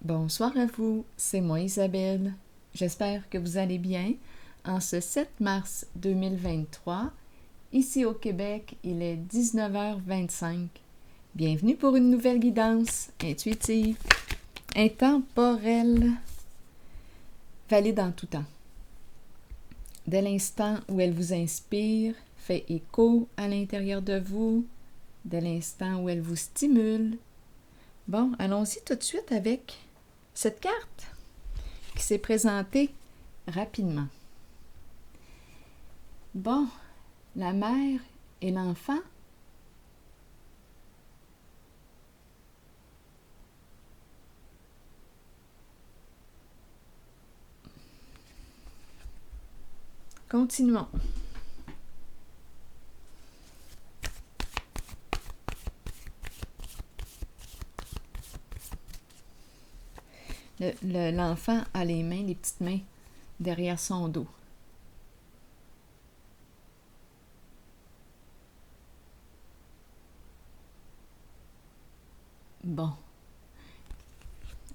Bonsoir à vous, c'est moi Isabelle. J'espère que vous allez bien. En ce 7 mars 2023, ici au Québec, il est 19h25. Bienvenue pour une nouvelle guidance intuitive, intemporelle, valide en tout temps. Dès l'instant où elle vous inspire, fait écho à l'intérieur de vous, dès l'instant où elle vous stimule. Bon, allons-y tout de suite avec cette carte qui s'est présentée rapidement. Bon, la mère et l'enfant. Continuons. L'enfant a les mains, les petites mains, derrière son dos. Bon.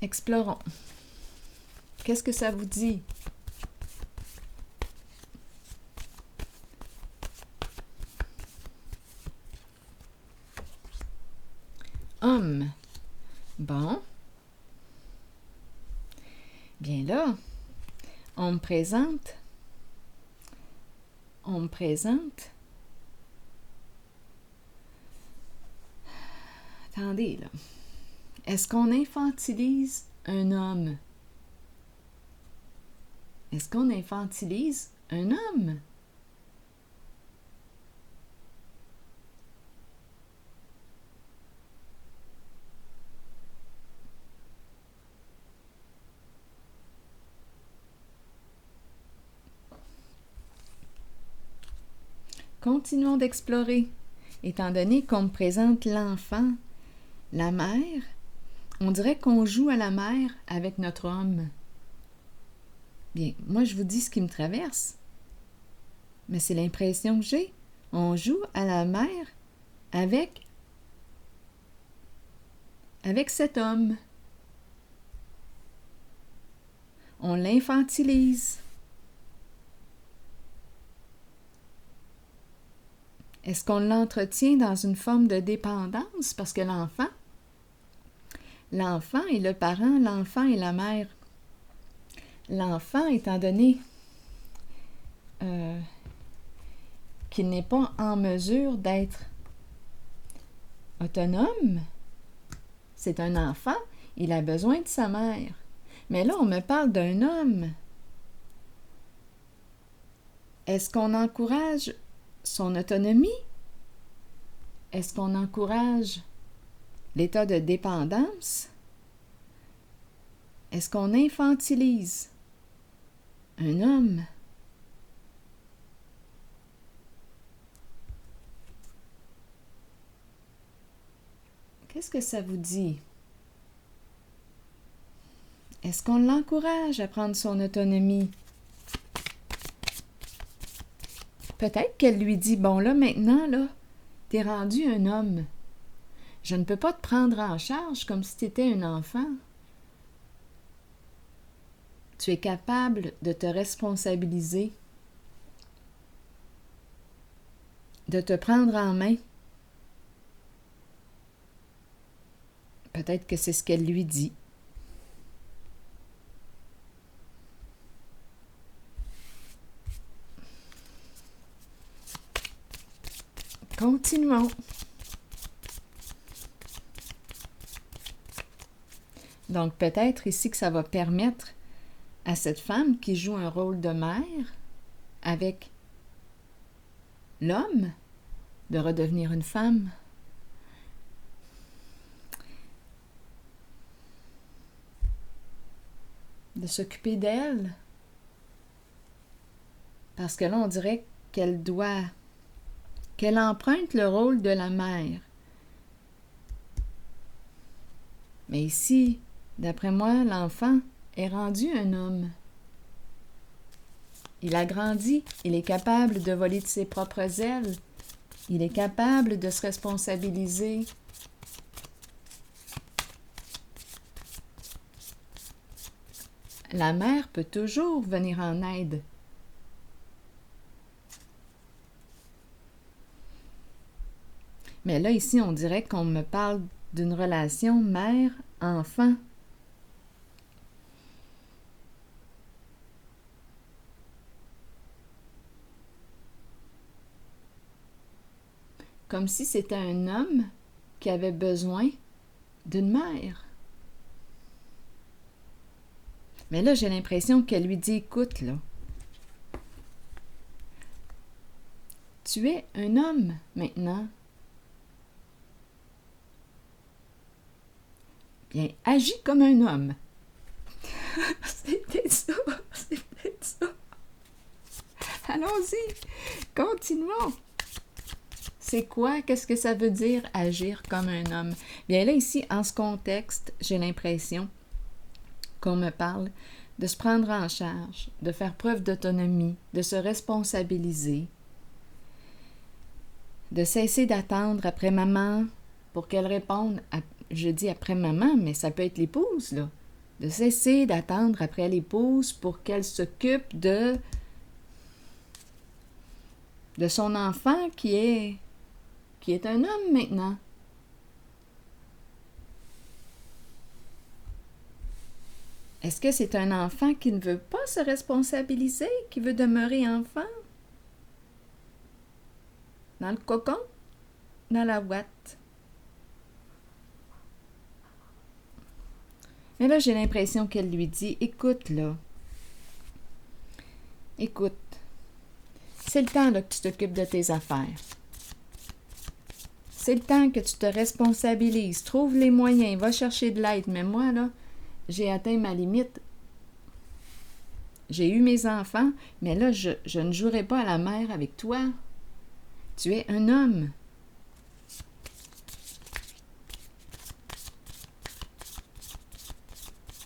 Explorons. Qu'est-ce que ça vous dit? Homme. Bon. Bien là, on me présente. Attendez, là. Est-ce qu'on infantilise un homme? Est-ce qu'on infantilise un homme? Continuons d'explorer. Étant donné qu'on me présente l'enfant, la mère, on dirait qu'on joue à la mère avec notre homme. Bien, moi je vous dis ce qui me traverse, mais c'est l'impression que j'ai. On joue à la mère avec cet homme. On l'infantilise. Est-ce qu'on l'entretient dans une forme de dépendance? Parce que l'enfant est le parent, l'enfant est la mère. L'enfant, étant donné qu'il n'est pas en mesure d'être autonome, c'est un enfant, il a besoin de sa mère. Mais là, on me parle d'un homme. Est-ce qu'on encourage son autonomie? Est-ce qu'on encourage l'état de dépendance? Est-ce qu'on infantilise un homme? Qu'est-ce que ça vous dit? Est-ce qu'on l'encourage à prendre son autonomie? Peut-être qu'elle lui dit, bon là, maintenant, là, t'es rendu un homme. Je ne peux pas te prendre en charge comme si t'étais un enfant. Tu es capable de te responsabiliser, de te prendre en main. Peut-être que c'est ce qu'elle lui dit. Continuons. Donc peut-être ici que ça va permettre à cette femme qui joue un rôle de mère avec l'homme de redevenir une femme. De s'occuper d'elle. Parce que là, on dirait qu'elle emprunte le rôle de la mère. Mais ici, d'après moi, l'enfant est rendu un homme. Il a grandi, il est capable de voler de ses propres ailes, il est capable de se responsabiliser. la mère peut toujours venir en aide. Mais là, ici, on dirait qu'on me parle d'une relation mère-enfant. Comme si c'était un homme qui avait besoin d'une mère. Mais là, j'ai l'impression qu'elle lui dit, écoute, là, tu es un homme maintenant. Bien, agis comme un homme. C'est peut-être ça, c'est peut-être ça. Allons-y, continuons. C'est quoi? Qu'est-ce que ça veut dire agir comme un homme? Bien là, ici, en ce contexte, j'ai l'impression qu'on me parle de se prendre en charge, de faire preuve d'autonomie, de se responsabiliser, de cesser d'attendre après maman pour qu'elle réponde. Je dis après maman, mais ça peut être l'épouse, là. De cesser d'attendre après l'épouse pour qu'elle s'occupe de son enfant qui est un homme maintenant. Est-ce que c'est un enfant qui ne veut pas se responsabiliser, qui veut demeurer enfant? Dans le cocon? Dans la ouate? Mais là, j'ai l'impression qu'elle lui dit, écoute là, écoute, c'est le temps là, que tu t'occupes de tes affaires. C'est le temps que tu te responsabilises, trouve les moyens, va chercher de l'aide. Mais moi, là, j'ai atteint ma limite. J'ai eu mes enfants, mais là, je ne jouerai pas à la mère avec toi. Tu es un homme.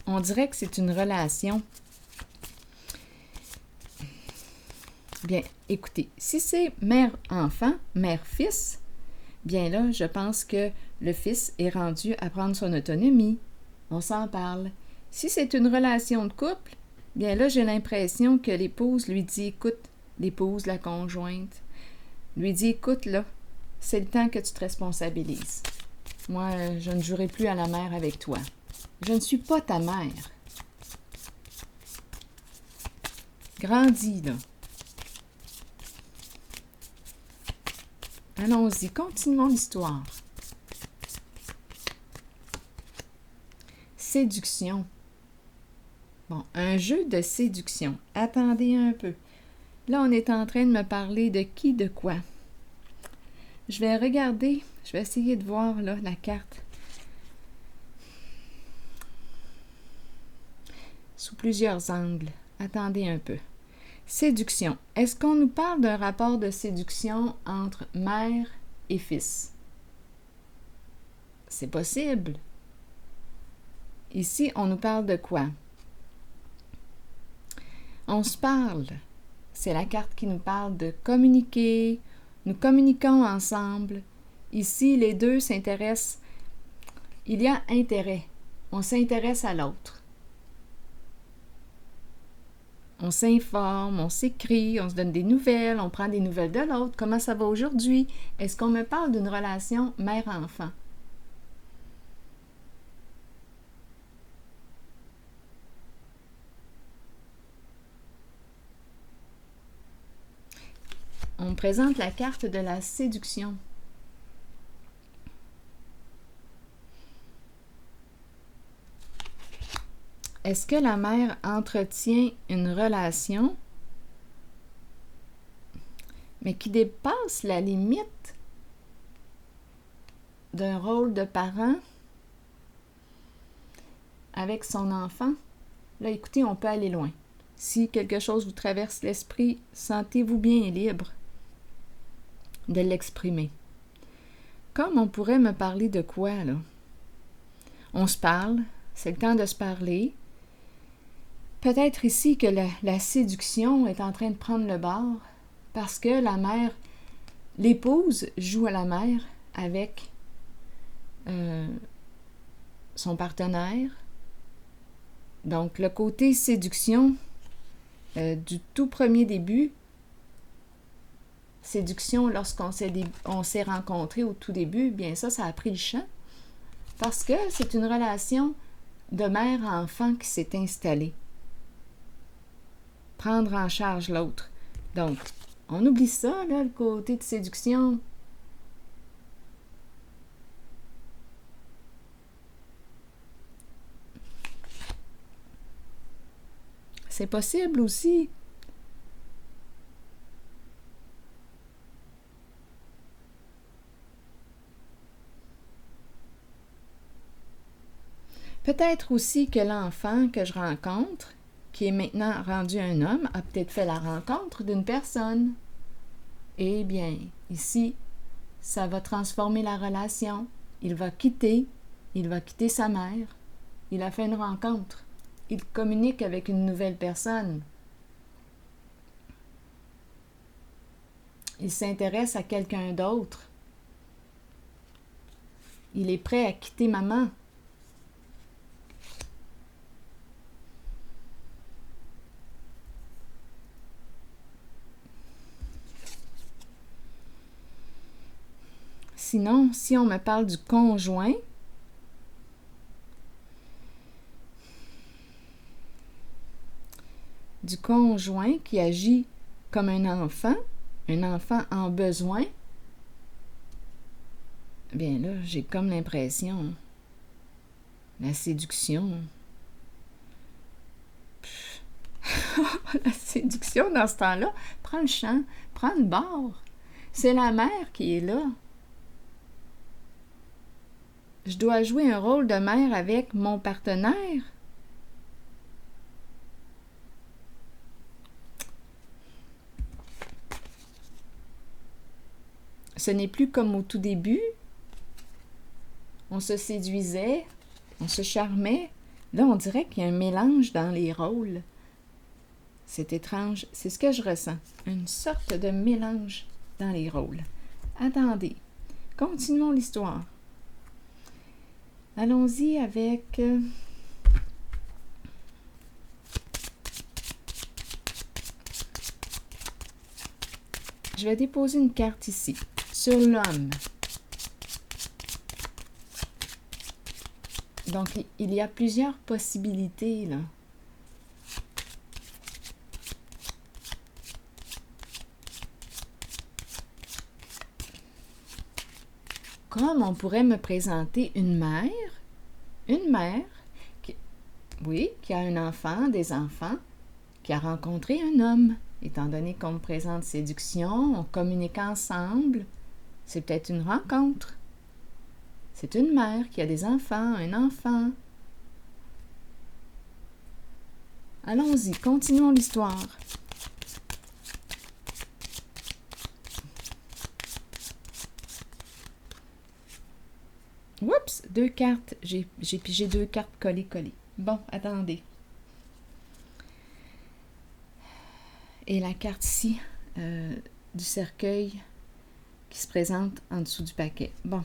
On dirait que c'est une relation. Bien, écoutez, si c'est mère-enfant, mère-fils, bien là, je pense que le fils est rendu à prendre son autonomie. On s'en parle. Si c'est une relation de couple, bien là, j'ai l'impression que l'épouse lui dit, écoute, l'épouse, la conjointe, lui dit, écoute, là, c'est le temps que tu te responsabilises. Moi, je ne jouerai plus à la mère avec toi. Je ne suis pas ta mère. Grandis, là. Allons-y, continuons l'histoire. Séduction. Bon, un jeu de séduction. Attendez un peu. Là, on est en train de me parler de qui, de quoi. Je vais regarder, je vais essayer de voir là la carte. Sous plusieurs angles. Attendez un peu. Séduction. Est-ce qu'on nous parle d'un rapport de séduction entre mère et fils? C'est possible. Ici, on nous parle de quoi? On se parle. C'est la carte qui nous parle de communiquer. Nous communiquons ensemble. Ici, les deux s'intéressent. Il y a intérêt. On s'intéresse à l'autre. On s'informe, on s'écrit, on se donne des nouvelles, on prend des nouvelles de l'autre. Comment ça va aujourd'hui? Est-ce qu'on me parle d'une relation mère-enfant? On me présente la carte de la séduction. Est-ce que la mère entretient une relation, mais qui dépasse la limite d'un rôle de parent avec son enfant? Là, écoutez, on peut aller loin. Si quelque chose vous traverse l'esprit, sentez-vous bien libre de l'exprimer. Comme on pourrait me parler de quoi, là? On se parle, c'est le temps de se parler. Peut-être ici que la séduction est en train de prendre le bord parce que la mère, l'épouse joue à la mère avec son partenaire. Donc, le côté séduction du tout premier début, séduction lorsqu'on s'est rencontrés au tout début, bien ça a pris le champ parce que c'est une relation de mère à enfant qui s'est installée. Prendre en charge l'autre. Donc, on oublie ça, là, le côté de séduction. C'est possible aussi. Peut-être aussi que l'enfant que je rencontre, qui est maintenant rendu un homme, a peut-être fait la rencontre d'une personne. Eh bien, ici, ça va transformer la relation. Il va quitter sa mère. Il a fait une rencontre. Il communique avec une nouvelle personne. Il s'intéresse à quelqu'un d'autre. Il est prêt à quitter maman. Sinon, si on me parle du conjoint, qui agit comme un enfant en besoin, bien là, j'ai comme l'impression, la séduction. La séduction dans ce temps-là, prends le champ, prends le bord. C'est la mère qui est là. Je dois jouer un rôle de mère avec mon partenaire. Ce n'est plus comme au tout début. On se séduisait, on se charmait. Là, on dirait qu'il y a un mélange dans les rôles. C'est étrange, c'est ce que je ressens. Une sorte de mélange dans les rôles. Attendez, continuons l'histoire. Allons-y avec... Je vais déposer une carte ici, sur l'homme. Donc, il y a plusieurs possibilités, là. Comme on pourrait me présenter une mère qui a un enfant, des enfants, qui a rencontré un homme. Étant donné qu'on me présente séduction, on communique ensemble, c'est peut-être une rencontre. C'est une mère qui a des enfants, un enfant. Allons-y, continuons l'histoire. Oups, 2 cartes. J'ai pigé 2 cartes collées. Bon, attendez. Et la carte ici, du cercueil qui se présente en dessous du paquet. Bon.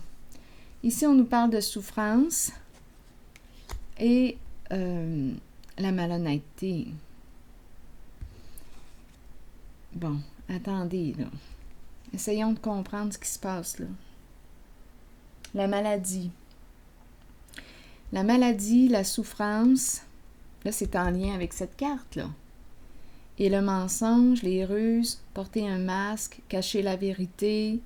Ici, on nous parle de souffrance et la malhonnêteté. Bon, attendez, là. Essayons de comprendre ce qui se passe, là. La maladie. La maladie, la souffrance, là, c'est en lien avec cette carte-là. Et le mensonge, les ruses, porter un masque, cacher la vérité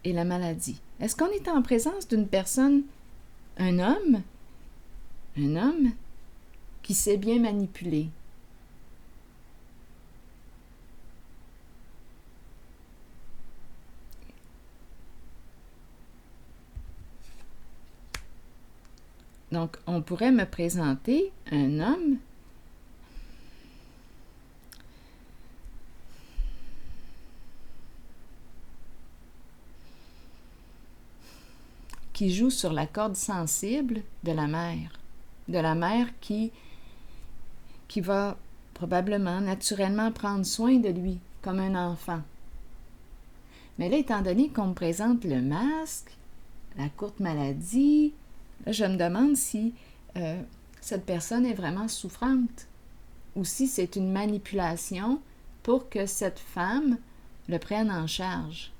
et la maladie. Est-ce qu'on est en présence d'une personne, un homme qui sait bien manipuler? Donc, on pourrait me présenter un homme qui joue sur la corde sensible de la mère qui va probablement, naturellement prendre soin de lui comme un enfant. Mais là, étant donné qu'on me présente le masque, la courte maladie, là, je me demande si cette personne est vraiment souffrante ou si c'est une manipulation pour que cette femme le prenne en charge.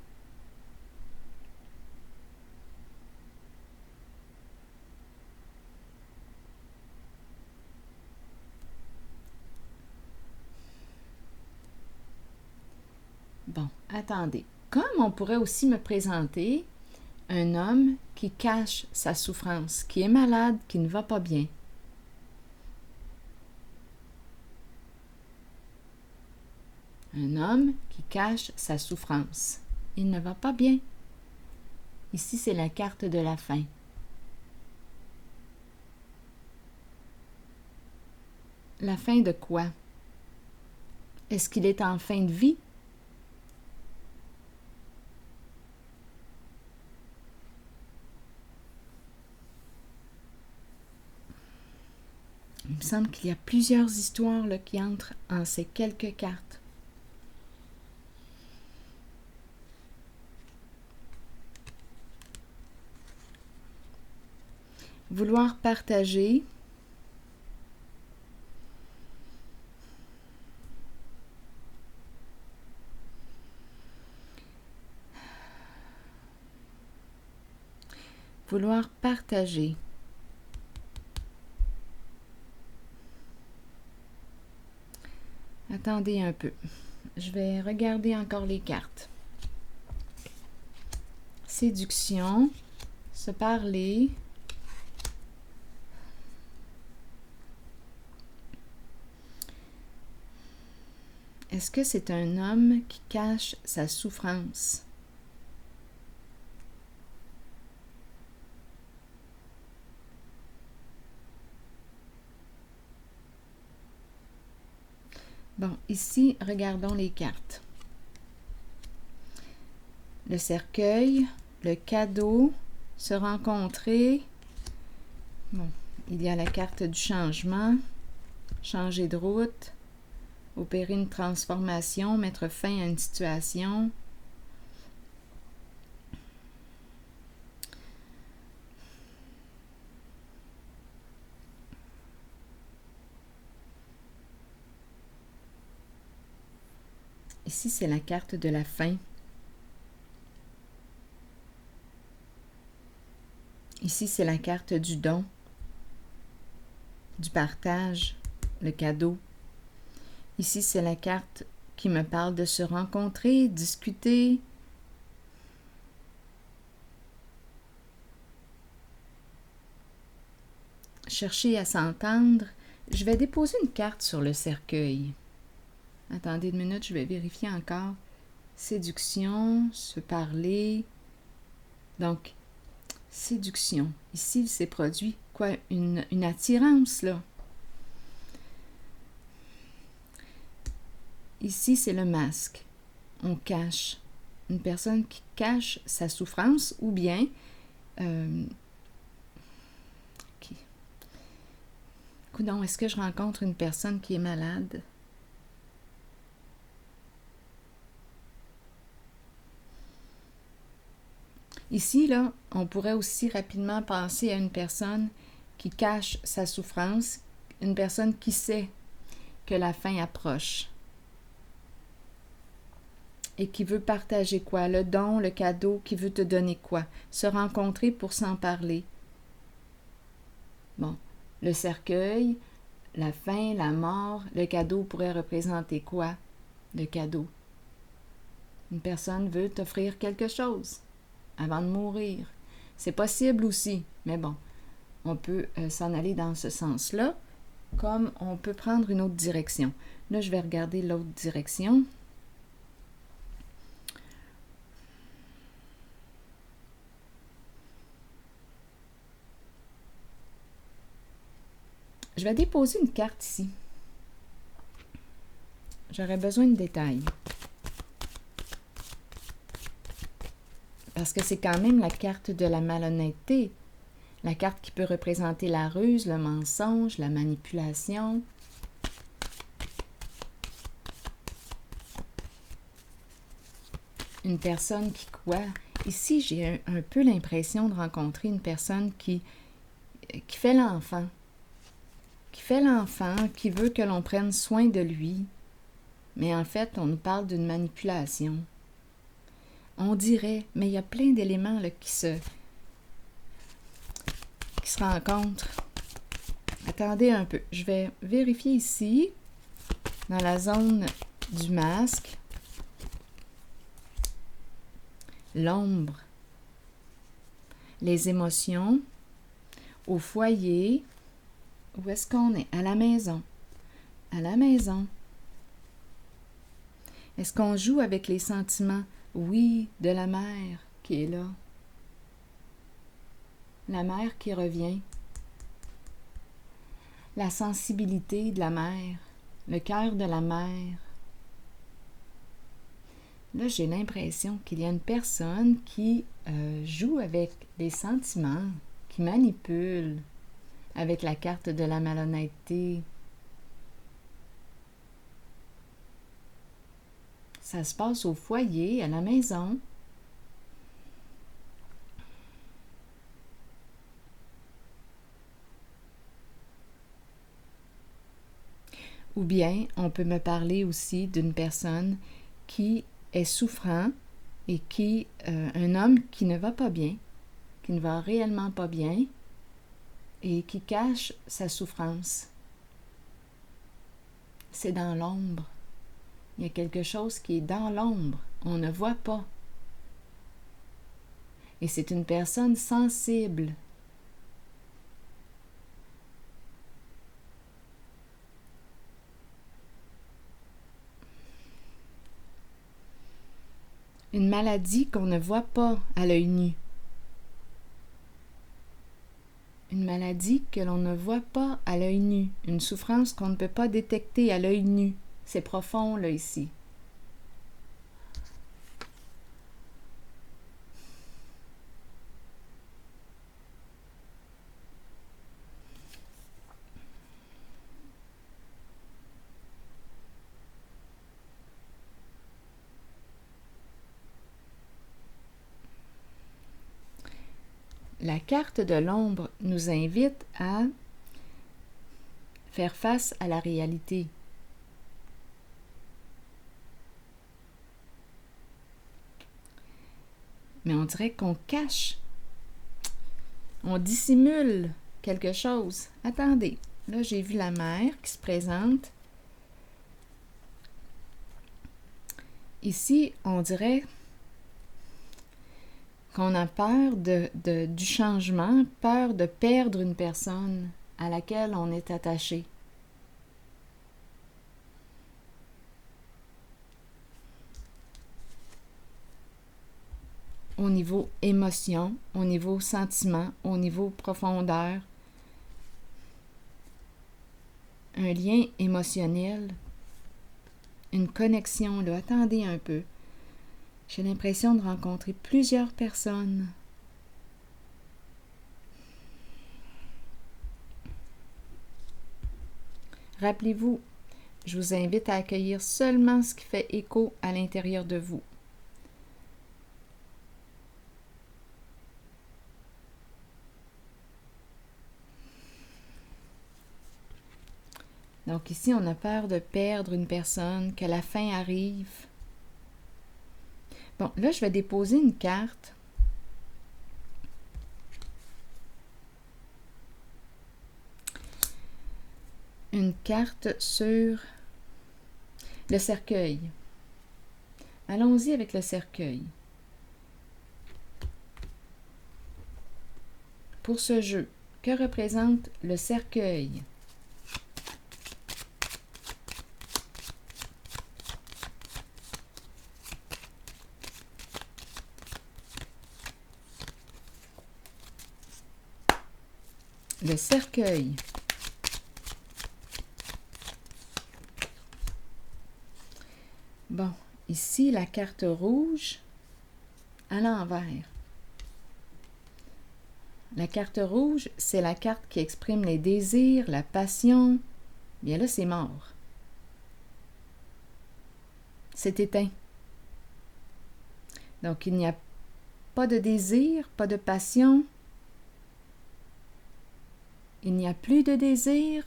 Bon, attendez. Comme on pourrait aussi me présenter un homme qui cache sa souffrance, qui est malade, qui ne va pas bien. Un homme qui cache sa souffrance. Il ne va pas bien. Ici, c'est la carte de la fin. La fin de quoi? Est-ce qu'il est en fin de vie? Il me semble qu'il y a plusieurs histoires là, qui entrent en ces quelques cartes. Vouloir partager. Vouloir partager. Attendez un peu. Je vais regarder encore les cartes. Séduction, se parler. Est-ce que c'est un homme qui cache sa souffrance? Bon, ici, regardons les cartes. Le cercueil, le cadeau, se rencontrer. Bon, il y a la carte du changement, changer de route, opérer une transformation, mettre fin à une situation. Ici, c'est la carte de la fin. Ici, c'est la carte du don, du partage, le cadeau. Ici, c'est la carte qui me parle de se rencontrer, discuter. Chercher à s'entendre. Je vais déposer une carte sur le cercueil. Attendez une minute, je vais vérifier encore. Séduction, se parler. Donc, séduction. Ici, il s'est produit quoi? Une attirance, là. Ici, c'est le masque. On cache. Une personne qui cache sa souffrance ou bien... Coudonc, est-ce que je rencontre une personne qui est malade? Ici, là, on pourrait aussi rapidement penser à une personne qui cache sa souffrance, une personne qui sait que la fin approche et qui veut partager quoi? Le don, le cadeau, qui veut te donner quoi? Se rencontrer pour s'en parler. Bon, le cercueil, la fin, la mort, le cadeau pourrait représenter quoi? Le cadeau. Une personne veut t'offrir quelque chose avant de mourir. C'est possible aussi, mais bon, on peut s'en aller dans ce sens-là, comme on peut prendre une autre direction. Là, je vais regarder l'autre direction. Je vais déposer une carte ici. J'aurais besoin de détails. Parce que c'est quand même la carte de la malhonnêteté. La carte qui peut représenter la ruse, le mensonge, la manipulation. Une personne qui quoi? Ici, j'ai un peu l'impression de rencontrer une personne qui fait l'enfant. fait l'enfant, qui veut que l'on prenne soin de lui. Mais en fait, on nous parle d'une manipulation. On dirait, mais il y a plein d'éléments là, qui se rencontrent. Attendez un peu, je vais vérifier ici, dans la zone du masque, l'ombre, les émotions, au foyer. Où est-ce qu'on est? À la maison. À la maison. Est-ce qu'on joue avec les sentiments? Oui, de la mère qui est là. La mère qui revient. La sensibilité de la mère. Le cœur de la mère. Là, j'ai l'impression qu'il y a une personne qui joue avec les sentiments, qui manipule avec la carte de la malhonnêteté. Ça se passe au foyer, à la maison. Ou bien, on peut me parler aussi d'une personne qui est souffrant et qui, un homme qui ne va pas bien, qui ne va réellement pas bien et qui cache sa souffrance. C'est dans l'ombre. Il y a quelque chose qui est dans l'ombre. On ne voit pas. Et c'est une personne sensible. Une maladie qu'on ne voit pas à l'œil nu. Une maladie que l'on ne voit pas à l'œil nu. Une souffrance qu'on ne peut pas détecter à l'œil nu. C'est profond, là, ici. La carte de l'ombre nous invite à faire face à la réalité. Mais on dirait qu'on cache, on dissimule quelque chose. Attendez, là j'ai vu la mère qui se présente. Ici, on dirait qu'on a peur du changement, peur de perdre une personne à laquelle on est attaché. Au niveau émotion, au niveau sentiment, au niveau profondeur. Un lien émotionnel, une connexion, là. Attendez un peu. J'ai l'impression de rencontrer plusieurs personnes. Rappelez-vous, je vous invite à accueillir seulement ce qui fait écho à l'intérieur de vous. Donc ici, on a peur de perdre une personne, que la fin arrive. Bon, là, je vais déposer une carte. Une carte sur le cercueil. Allons-y avec le cercueil. Pour ce jeu, que représente le cercueil? Le cercueil. Bon, ici, la carte rouge à l'envers. La carte rouge, c'est la carte qui exprime les désirs, la passion. Bien là, c'est mort. C'est éteint. Donc, il n'y a pas de désir, pas de passion. Il n'y a plus de désir,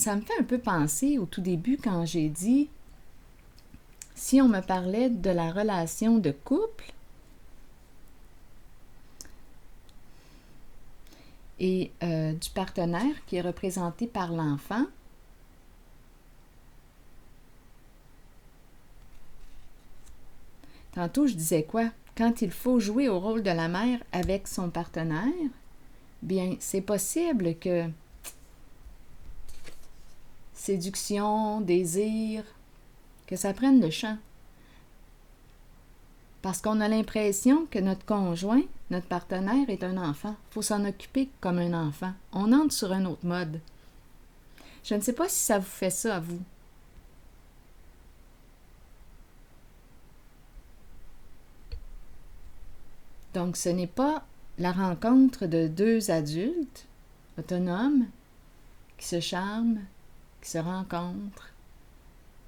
ça me fait un peu penser au tout début quand j'ai dit, si on me parlait de la relation de couple et du partenaire qui est représenté par l'enfant, tantôt je disais quoi? Quand il faut jouer au rôle de la mère avec son partenaire, bien, c'est possible que séduction, désir, que ça prenne le champ. Parce qu'on a l'impression que notre conjoint, notre partenaire est un enfant. Il faut s'en occuper comme un enfant. On entre sur un autre mode. Je ne sais pas si ça vous fait ça à vous. Donc, ce n'est pas la rencontre de deux adultes autonomes qui se charment, qui se rencontrent.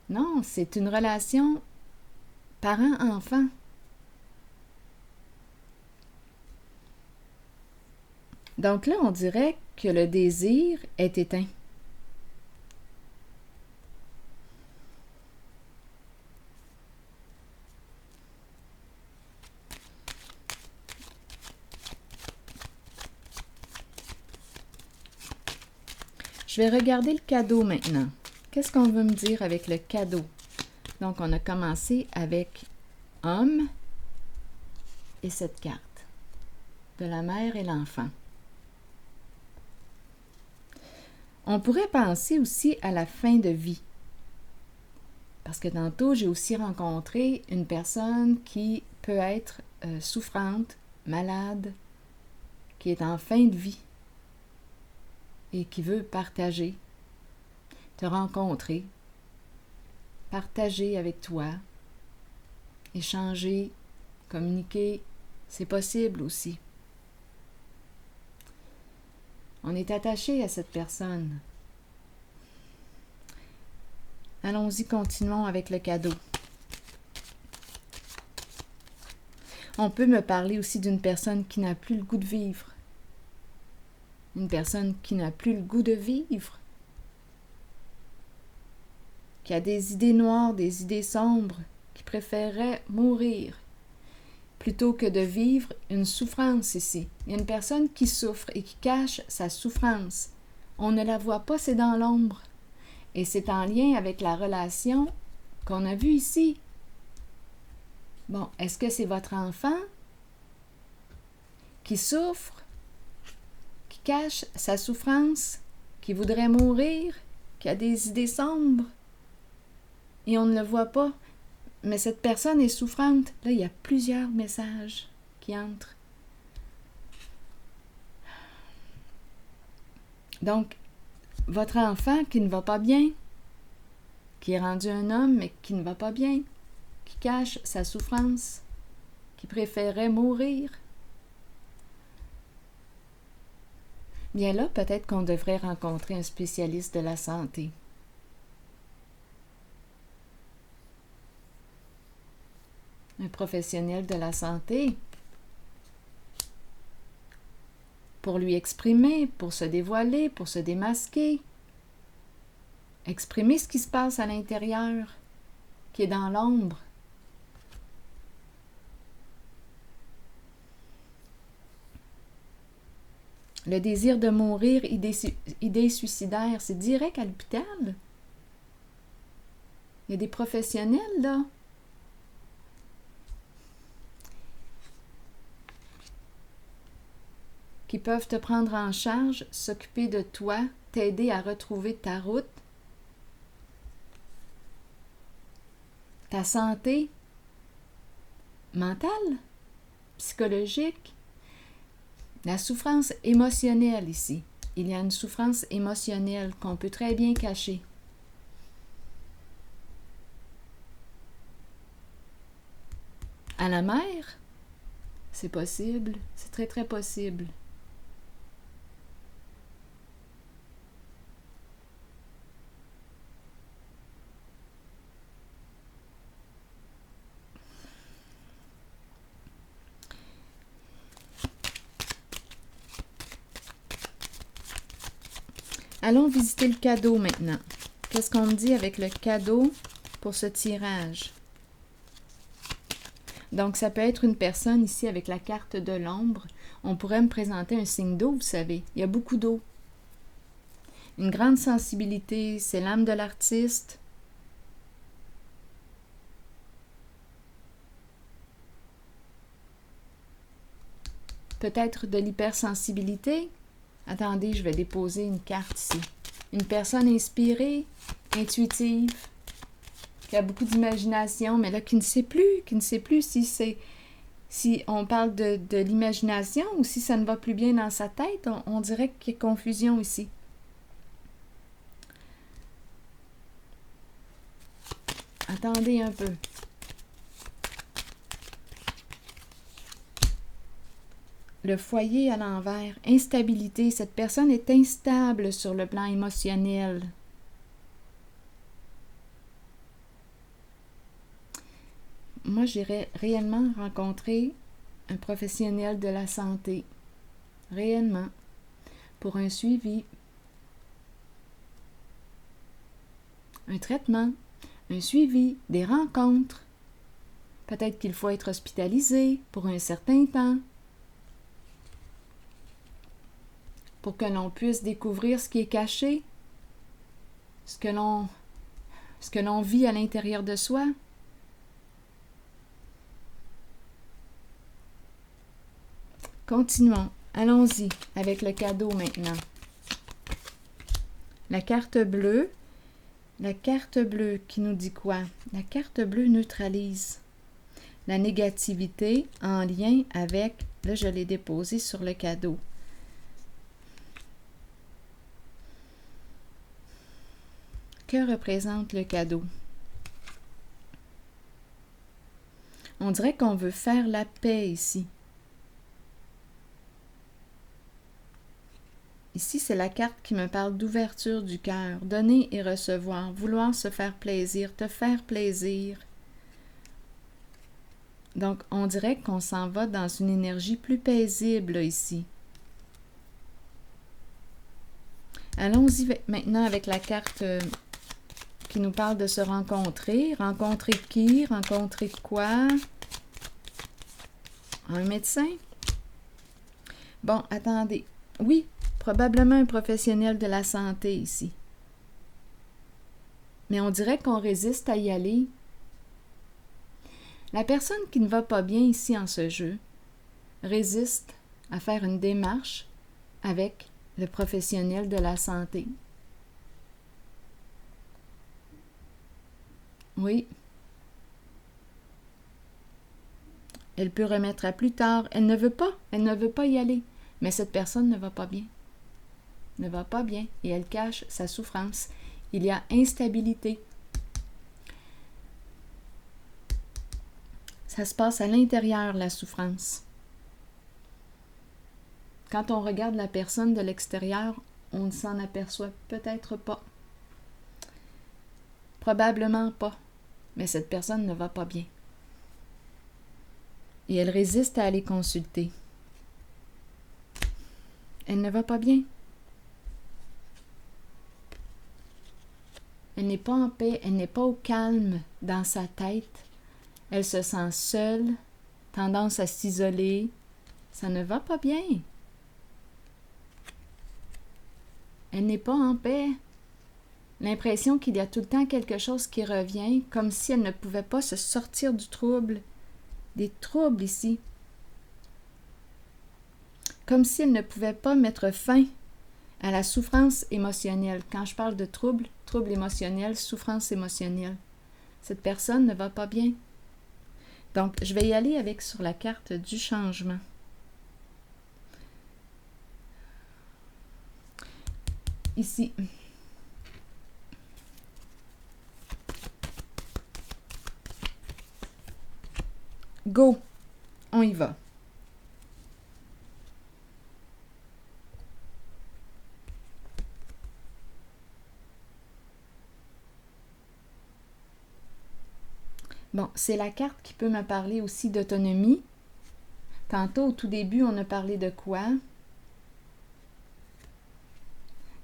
Non, c'est une relation parent-enfant. Donc là, on dirait que le désir est éteint. Je vais regarder le cadeau maintenant. Qu'est-ce qu'on veut me dire avec le cadeau? Donc, on a commencé avec homme et cette carte de la mère et l'enfant. On pourrait penser aussi à la fin de vie. Parce que tantôt, j'ai aussi rencontré une personne qui peut être souffrante, malade, qui est en fin de vie et qui veut partager, te rencontrer, partager avec toi, échanger, communiquer, c'est possible aussi. On est attaché à cette personne. Allons-y, continuons avec le cadeau. On peut me parler aussi d'une personne qui n'a plus le goût de vivre. Une personne qui n'a plus le goût de vivre. Qui a des idées noires, des idées sombres, qui préférerait mourir plutôt que de vivre une souffrance ici. Il y a une personne qui souffre et qui cache sa souffrance. On ne la voit pas, c'est dans l'ombre. Et c'est en lien avec la relation qu'on a vue ici. Bon, est-ce que c'est votre enfant qui souffre, qui cache sa souffrance, qui voudrait mourir, qui a des idées sombres? Et on ne le voit pas. Mais cette personne est souffrante. Là, il y a plusieurs messages qui entrent. Donc, votre enfant qui ne va pas bien, qui est rendu un homme, mais qui ne va pas bien, qui cache sa souffrance, qui préférerait mourir. Bien là, peut-être qu'on devrait rencontrer un spécialiste de la santé. Un professionnel de la santé, pour lui exprimer, pour se dévoiler, pour se démasquer, exprimer ce qui se passe à l'intérieur, qui est dans l'ombre. Le désir de mourir, idée suicidaire, c'est direct à l'hôpital. Il y a des professionnels, là. Qui peuvent te prendre en charge, s'occuper de toi, t'aider à retrouver ta route, ta santé mentale, psychologique, la souffrance émotionnelle ici. Il y a une souffrance émotionnelle qu'on peut très bien cacher. À la mère, c'est possible, c'est très très possible. Allons visiter le cadeau maintenant. Qu'est-ce qu'on me dit avec le cadeau pour ce tirage? Donc, ça peut être une personne ici avec la carte de l'ombre. On pourrait me présenter un signe d'eau, vous savez. Il y a beaucoup d'eau. Une grande sensibilité, c'est l'âme de l'artiste. Peut-être de l'hypersensibilité. Attendez, je vais déposer une carte ici. Une personne inspirée, intuitive, qui a beaucoup d'imagination, mais là, qui ne sait plus si on parle de l'imagination ou si ça ne va plus bien dans sa tête. On dirait qu'il y a confusion ici. Attendez un peu. Le foyer à l'envers, instabilité. Cette personne est instable sur le plan émotionnel. Moi, j'irais réellement rencontrer un professionnel de la santé. Réellement. Pour un suivi. Un traitement. Un suivi. Des rencontres. Peut-être qu'il faut être hospitalisé pour un certain temps. Pour que l'on puisse découvrir ce qui est caché. Ce que l'on vit à l'intérieur de soi. Continuons. Allons-y avec le cadeau maintenant. La carte bleue. La carte bleue qui nous dit quoi? La carte bleue neutralise la négativité en lien avec... Là, je l'ai déposé sur le cadeau. Que représente le cadeau? On dirait qu'on veut faire la paix ici. Ici, c'est la carte qui me parle d'ouverture du cœur, donner et recevoir, vouloir se faire plaisir, te faire plaisir. Donc, on dirait qu'on s'en va dans une énergie plus paisible ici. Allons-y maintenant avec la carte qui nous parle de se rencontrer. Rencontrer qui? Rencontrer quoi? Un médecin? Bon, attendez. Oui. Probablement un professionnel de la santé ici. Mais on dirait qu'on résiste à y aller. La personne qui ne va pas bien ici en ce jeu résiste à faire une démarche avec le professionnel de la santé. Oui. Elle peut remettre à plus tard. Elle ne veut pas y aller. Mais cette personne ne va pas bien. Ne va pas bien et elle cache sa souffrance. Il y a instabilité. Ça se passe à l'intérieur, la souffrance. Quand on regarde la personne de l'extérieur, on ne s'en aperçoit peut-être pas. Probablement pas. Mais cette personne ne va pas bien. Et elle résiste à aller consulter. Elle ne va pas bien. Elle n'est pas en paix, elle n'est pas au calme dans sa tête. Elle se sent seule, tendance à s'isoler. Ça ne va pas bien. Elle n'est pas en paix. L'impression qu'il y a tout le temps quelque chose qui revient, comme si elle ne pouvait pas se sortir du trouble. Des troubles ici. Comme si elle ne pouvait pas mettre fin à la souffrance émotionnelle. Quand je parle de trouble émotionnel, souffrance émotionnelle. Cette personne ne va pas bien. Donc, je vais y aller avec sur la carte du changement. Ici. Go! On y va. Bon, c'est la carte qui peut me parler aussi d'autonomie. Tantôt, au tout début, on a parlé de quoi?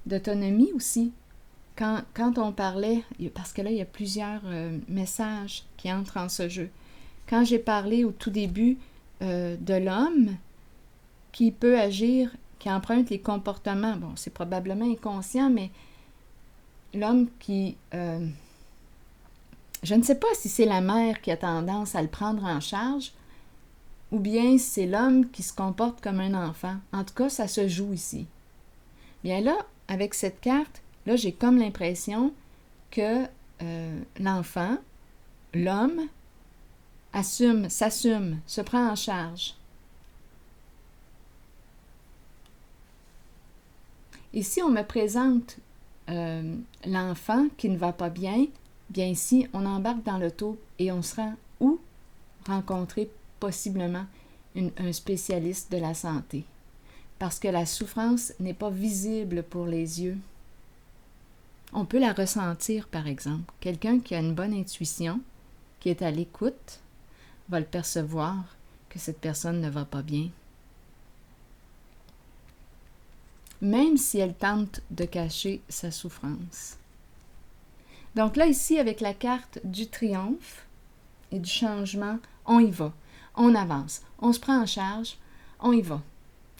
d'autonomie aussi. Quand on parlait, parce que là, il y a plusieurs messages qui entrent en ce jeu. Quand j'ai parlé au tout début de l'homme qui peut agir, qui emprunte les comportements, bon, c'est probablement inconscient, mais l'homme qui... je ne sais pas si c'est la mère qui a tendance à le prendre en charge ou bien c'est l'homme qui se comporte comme un enfant. En tout cas, ça se joue ici. Bien là, avec cette carte, là, j'ai comme l'impression que l'enfant, l'homme, s'assume, se prend en charge. Et si on me présente l'enfant qui ne va pas bien, bien ici, on embarque dans l'auto et on se rend où? Rencontrer possiblement un spécialiste de la santé. Parce que la souffrance n'est pas visible pour les yeux. On peut la ressentir, par exemple. Quelqu'un qui a une bonne intuition, qui est à l'écoute, va le percevoir que cette personne ne va pas bien. Même si elle tente de cacher sa souffrance. Donc là, ici, avec la carte du triomphe et du changement, on y va. On avance. On se prend en charge. On y va.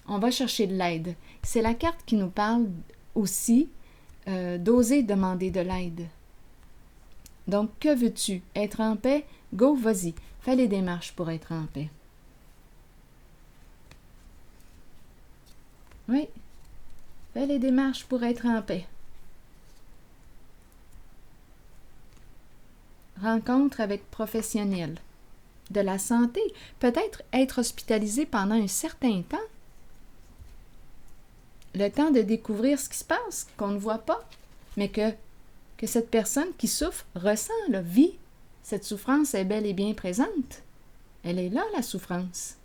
On va chercher de l'aide. C'est la carte qui nous parle aussi d'oser demander de l'aide. Donc, que veux-tu? Être en paix? Go, vas-y. Fais les démarches pour être en paix. Oui. Fais les démarches pour être en paix. Rencontre avec professionnels de la santé. Peut-être être hospitalisé pendant un certain temps. Le temps de découvrir ce qui se passe, qu'on ne voit pas, mais que cette personne qui souffre ressent, vit. Cette souffrance est bel et bien présente. Elle est là, la souffrance.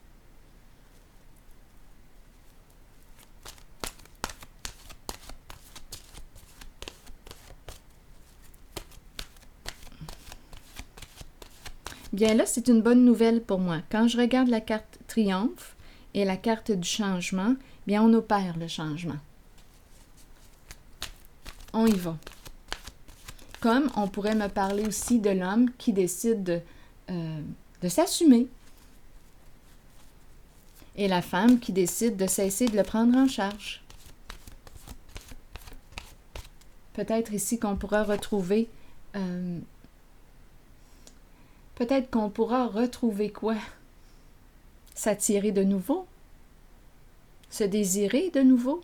Bien là, c'est une bonne nouvelle pour moi. Quand je regarde la carte triomphe et la carte du changement, bien on opère le changement. On y va. Comme on pourrait me parler aussi de l'homme qui décide de s'assumer. Et la femme qui décide de cesser de le prendre en charge. Peut-être ici qu'on pourra retrouver... peut-être qu'on pourra retrouver quoi? S'attirer de nouveau? Se désirer de nouveau?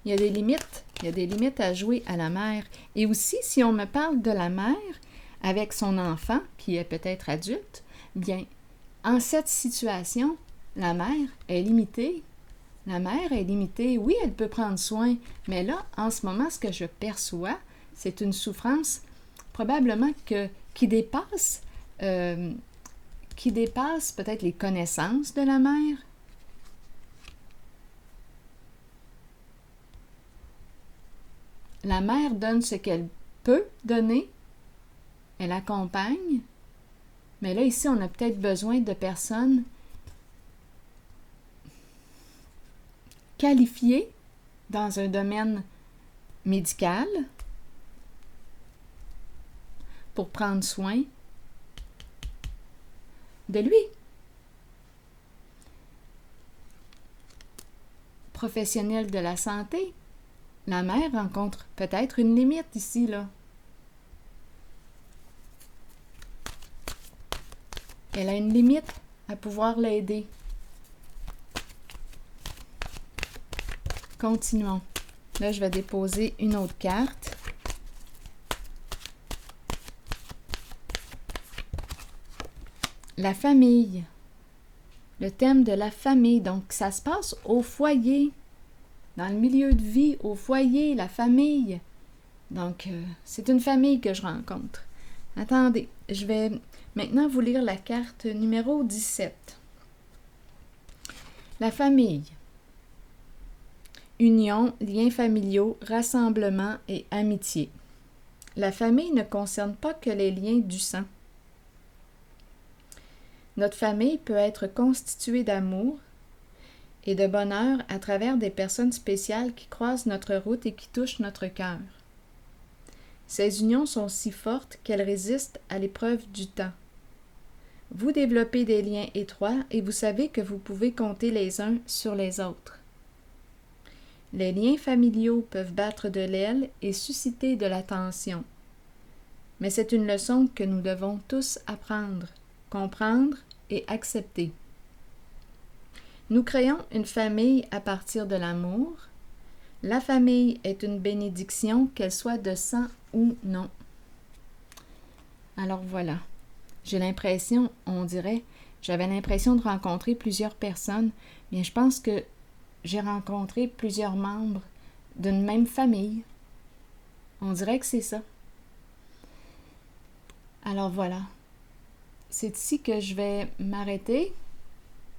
Il y a des limites à jouer à la mère. Et aussi, si on me parle de la mère avec son enfant, qui est peut-être adulte, bien, en cette situation, la mère est limitée. La mère est limitée. Oui, elle peut prendre soin, mais là, en ce moment, ce que je perçois, c'est une souffrance probablement qui dépasse peut-être les connaissances de la mère. La mère donne ce qu'elle peut donner, elle accompagne, mais là, ici, on a peut-être besoin de personnes qualifiées dans un domaine médical pour prendre soin de lui. Professionnel de la santé, la mère rencontre peut-être une limite ici, là. Elle a une limite à pouvoir l'aider. Continuons. Là, je vais déposer une autre carte. La famille. Le thème de la famille. Donc, ça se passe au foyer. Dans le milieu de vie, au foyer, la famille. Donc, c'est une famille que je rencontre. Attendez, je vais maintenant vous lire la carte numéro 17. La famille. Union, liens familiaux, rassemblement et amitié. La famille ne concerne pas que les liens du sang. Notre famille peut être constituée d'amour et de bonheur à travers des personnes spéciales qui croisent notre route et qui touchent notre cœur. Ces unions sont si fortes qu'elles résistent à l'épreuve du temps. Vous développez des liens étroits et vous savez que vous pouvez compter les uns sur les autres. Les liens familiaux peuvent battre de l'aile et susciter de la tension. Mais c'est une leçon que nous devons tous apprendre, comprendre et accepter. Nous créons une famille à partir de l'amour. La famille est une bénédiction, qu'elle soit de sang ou non. Alors voilà, j'avais l'impression de rencontrer plusieurs personnes, mais je pense que j'ai rencontré plusieurs membres d'une même famille. On dirait que c'est ça. Alors voilà, c'est ici que je vais m'arrêter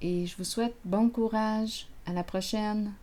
et je vous souhaite bon courage. À la prochaine.